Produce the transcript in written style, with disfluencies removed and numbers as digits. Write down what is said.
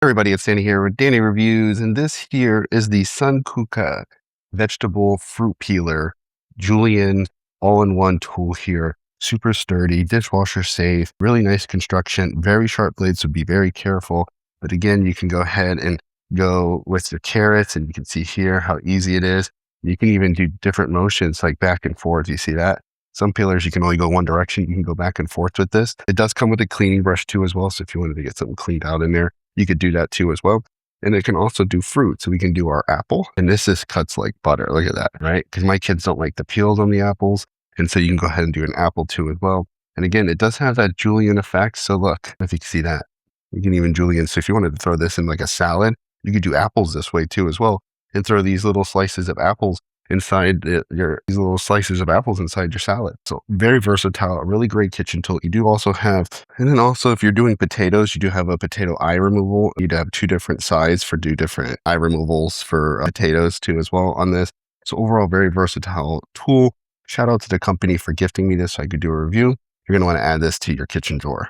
everybody, it's Danny here with Danny Reviews, and this here is the Kuka vegetable fruit peeler, Julienne all-in-one tool here. Super sturdy, dishwasher safe, really nice construction, very sharp blades, so be very careful. But again, you can go ahead and go with your carrots, and you can see here how easy it is. You can even do different motions like back and forth. You see that? Some peelers, you can only go one direction. You can go back and forth with this. It does come with a cleaning brush too as well. So if you wanted to get something cleaned out in there, you could do that too as well. And it can also do fruit. So we can do our apple. And this just cuts like butter. Look at that, right? Because my kids don't like the peels on the apples. And so you can go ahead and do an apple too as well. And again, it does have that Julienne effect. So look, if you can see that, you can even Julienne. So if you wanted to throw this in like a salad, you could do apples this way too as well. And throw these little slices of apples inside these little slices of apples inside your salad. So very versatile, a really great kitchen tool. You do also have, and then also if you're doing potatoes, you do have a potato eye removal. You'd have two different sides for do different eye removals for potatoes too as well on this. So overall, very versatile tool. Shout out to the company for gifting me this so I could do a review. You're going to want to add this to your kitchen drawer.